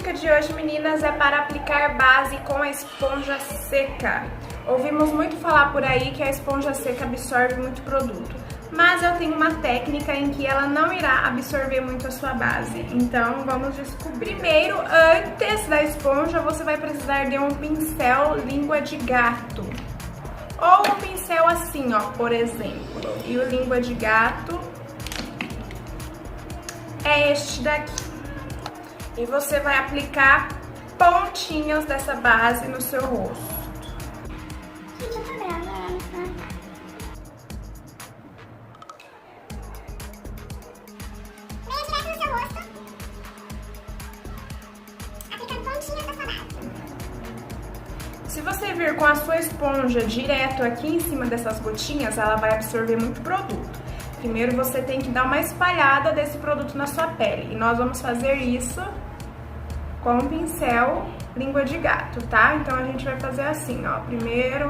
dica de hoje, meninas, é para aplicar base com a esponja seca. Ouvimos muito falar por aí que a esponja seca absorve muito produto, mas eu tenho uma técnica em que ela não irá absorver muito a sua base. Então vamos descobrir. Primeiro, antes da esponja, você vai precisar de um pincel língua de gato. Ou um pincel assim, ó, por exemplo. E o língua de gato é este daqui. E você vai aplicar pontinhas dessa base no seu rosto. Gente, eu tô gravando, tá? Venha direto no seu rosto, aplicando pontinhas dessa base. Se você vir com a sua esponja direto aqui em cima dessas gotinhas, ela vai absorver muito produto. Primeiro você tem que dar uma espalhada desse produto na sua pele. E nós vamos fazer isso com o pincel língua de gato, tá? Então a gente vai fazer assim, ó. Primeiro,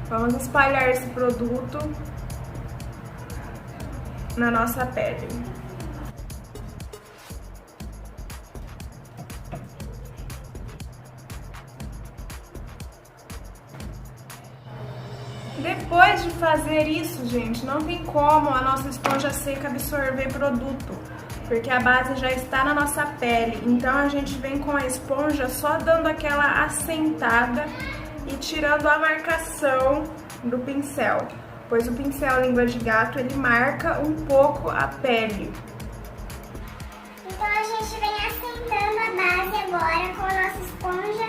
vamos espalhar esse produto na nossa pele. Depois de fazer isso, gente, não tem como a nossa esponja seca absorver produto, porque a base já está na nossa pele. Então a gente vem com a esponja só dando aquela assentada e tirando a marcação do pincel, pois o pincel língua de gato, ele marca um pouco a pele. Então a gente vem assentando a base agora com a nossa esponja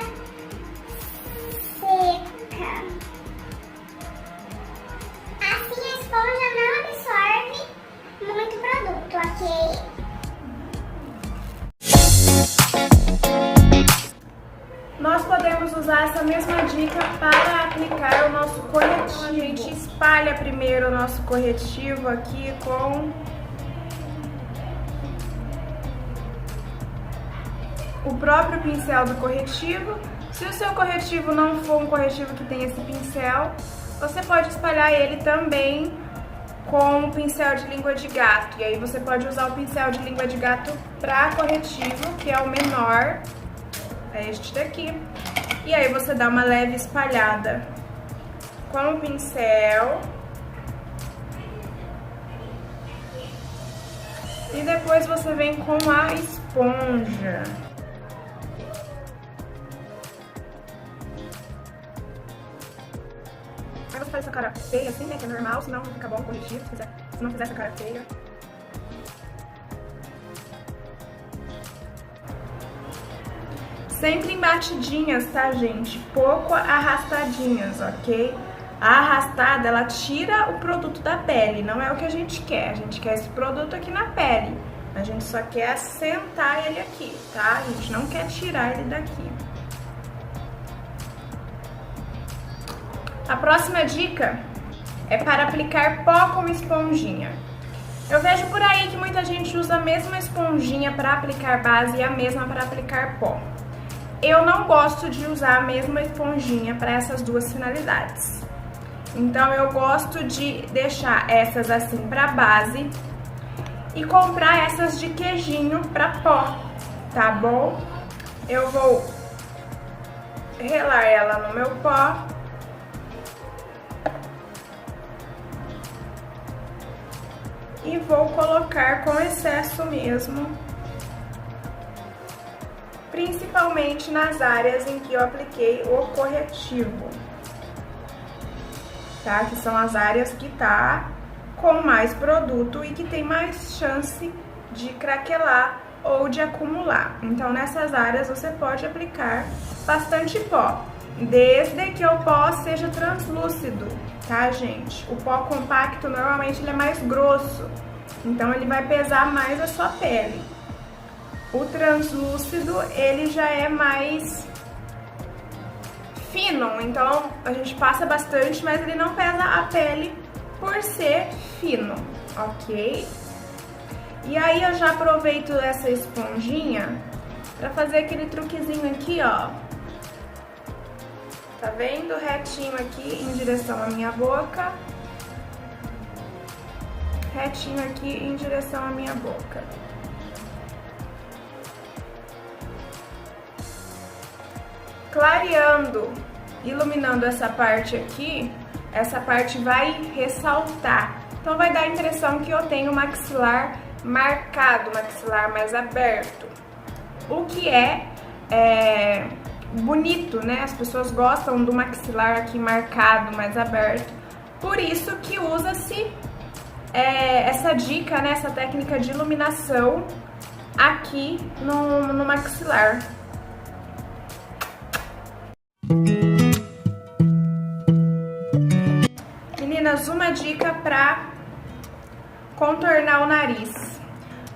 seca. Assim a esponja não absorve muito produto, ok? Nós podemos usar essa mesma dica para aplicar o nosso corretivo. A gente espalha primeiro o nosso corretivo aqui com o próprio pincel do corretivo. Se o seu corretivo não for um corretivo que tem esse pincel, você pode espalhar ele também com o pincel de língua de gato. E aí você pode usar o pincel de língua de gato para corretivo, que é o menor, é este daqui. E aí você dá uma leve espalhada com o pincel. E depois você vem com a esponja. Aí você faz essa cara feia assim, né, que é normal, senão não fica bom o corretivo, se não fizer essa cara feia. Sempre em batidinhas, tá, gente? Pouco arrastadinhas, ok? A arrastada, ela tira o produto da pele, não é o que a gente quer. A gente quer esse produto aqui na pele. A gente só quer assentar ele aqui, tá? A gente não quer tirar ele daqui. A próxima dica é para aplicar pó com esponjinha. Eu vejo por aí que muita gente usa a mesma esponjinha para aplicar base e a mesma para aplicar pó. Eu não gosto de usar a mesma esponjinha para essas duas finalidades. Então eu gosto de deixar essas assim para base e comprar essas de queijinho para pó, tá bom? Eu vou relar ela no meu pó. E vou colocar com excesso mesmo, principalmente nas áreas em que eu apliquei o corretivo, tá? Que são as áreas que tá com mais produto e que tem mais chance de craquelar ou de acumular. Então, nessas áreas você pode aplicar bastante pó, desde que o pó seja translúcido, tá, gente? O pó compacto, normalmente, ele é mais grosso, então ele vai pesar mais a sua pele. O translúcido, ele já é mais fino, então a gente passa bastante, mas ele não pesa a pele por ser fino, ok? E aí eu já aproveito essa esponjinha pra fazer aquele truquezinho aqui, ó. Tá vendo? Retinho aqui em direção à minha boca. Retinho aqui em direção à minha boca. clareando, iluminando essa parte aqui, essa parte vai ressaltar. Então vai dar a impressão que eu tenho o maxilar marcado, maxilar mais aberto. O que é bonito, né? As pessoas gostam do maxilar aqui marcado, mais aberto. Por isso que usa-se essa dica, né? Essa técnica de iluminação aqui no maxilar. Meninas, uma dica para contornar o nariz.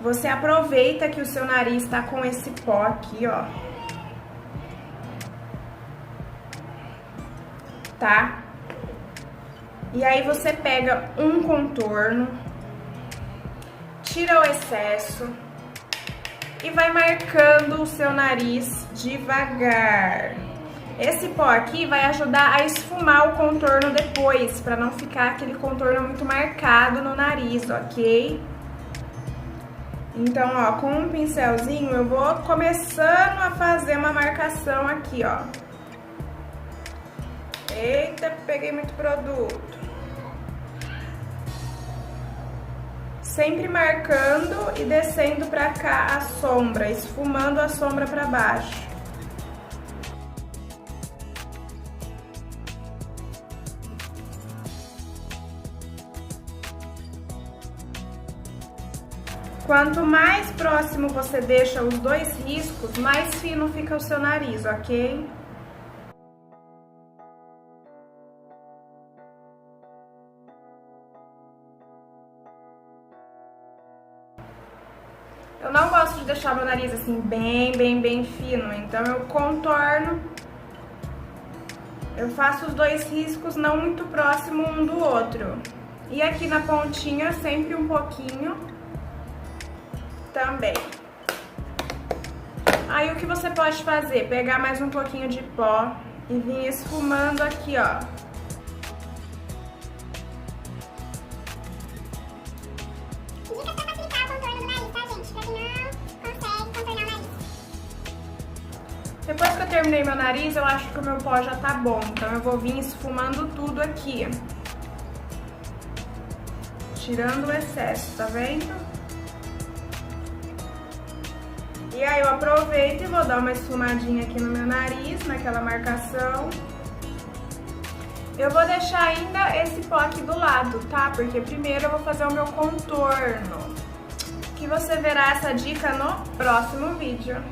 Você aproveita que o seu nariz tá com esse pó aqui, ó. Tá? E aí você pega um contorno, tira o excesso e vai marcando o seu nariz devagar. Esse pó aqui vai ajudar a esfumar o contorno depois, para não ficar aquele contorno muito marcado no nariz, ok? Então, ó, com um pincelzinho eu vou começando a fazer uma marcação aqui, ó. Eita, peguei muito produto. Sempre marcando e descendo pra cá a sombra, esfumando a sombra pra baixo. Quanto mais próximo você deixa os dois riscos, mais fino fica o seu nariz, ok? Eu não gosto de deixar meu nariz assim bem fino, então eu contorno. Eu faço os dois riscos não muito próximo um do outro. E aqui na pontinha sempre um pouquinho também. Aí o que você pode fazer? Pegar mais um pouquinho de pó e vir esfumando aqui, ó. Dica pra facilitar o contorno do nariz, tá, gente? Pra quem não consegue contornar o nariz. Depois que eu terminei meu nariz, eu acho que o meu pó já tá bom. Então eu vou vir esfumando tudo aqui. Tirando o excesso, tá vendo? E aí eu aproveito e vou dar uma esfumadinha aqui no meu nariz, naquela marcação. Eu vou deixar ainda esse pó aqui do lado, tá? Porque primeiro eu vou fazer o meu contorno. Que você verá essa dica no próximo vídeo.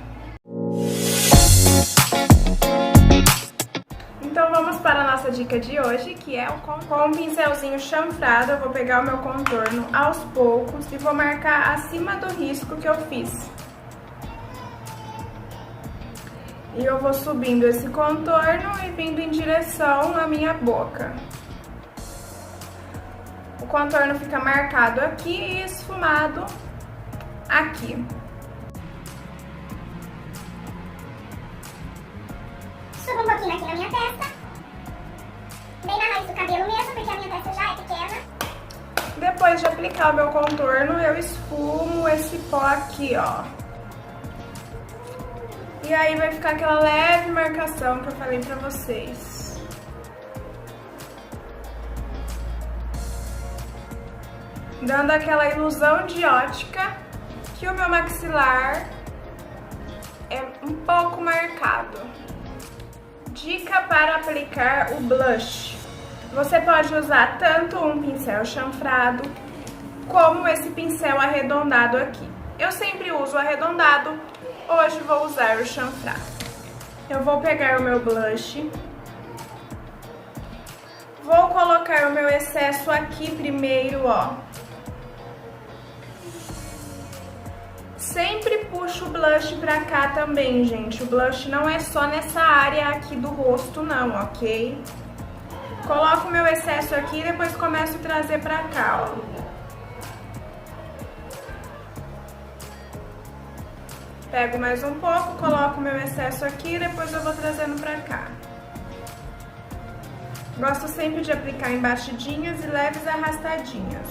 Então vamos para a nossa dica de hoje, que é com um pincelzinho chanfrado. Eu vou pegar o meu contorno aos poucos e vou marcar acima do risco que eu fiz. E eu vou subindo esse contorno e vindo em direção à minha boca. O contorno fica marcado aqui e esfumado aqui. Subo um pouquinho aqui na minha testa. Bem na raiz do cabelo mesmo, porque a minha testa já é pequena. Depois de aplicar o meu contorno, eu esfumo esse pó aqui, ó. E aí vai ficar aquela leve marcação que eu falei pra vocês. Dando aquela ilusão de ótica que o meu maxilar é um pouco marcado. Dica para aplicar o blush. Você pode usar tanto um pincel chanfrado como esse pincel arredondado aqui. Eu sempre uso o arredondado. Hoje vou usar o chanfrado. Eu vou pegar o meu blush. Vou colocar o meu excesso aqui primeiro, ó. Sempre puxo o blush pra cá também, gente. O blush não é só nessa área aqui do rosto, não, ok? Coloco o meu excesso aqui e depois começo a trazer pra cá, ó. Pego mais um pouco, coloco o meu excesso aqui e depois eu vou trazendo pra cá. Gosto sempre de aplicar em batidinhas e leves arrastadinhas.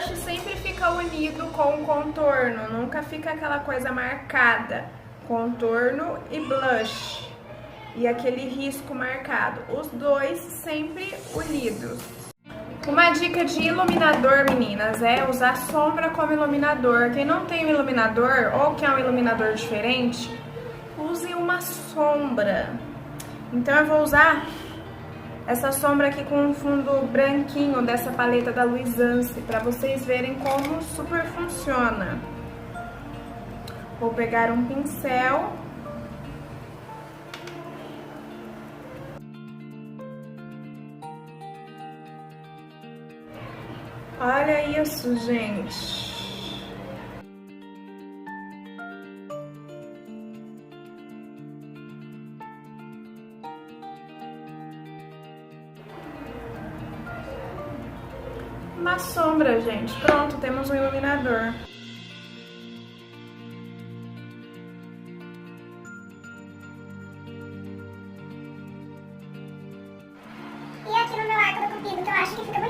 blush sempre fica unido com o contorno, nunca fica aquela coisa marcada. Contorno e blush. E aquele risco marcado. Os dois sempre unidos. Uma dica de iluminador, meninas, é usar sombra como iluminador. Quem não tem um iluminador ou quer um iluminador diferente, use uma sombra. Então eu vou usar essa sombra aqui com um fundo branquinho dessa paleta da Luisance, para vocês verem como super funciona. Vou pegar um pincel. Olha isso, gente. Uma sombra, gente. Pronto, temos um iluminador. E aqui no meu arco do cupido, que eu acho que fica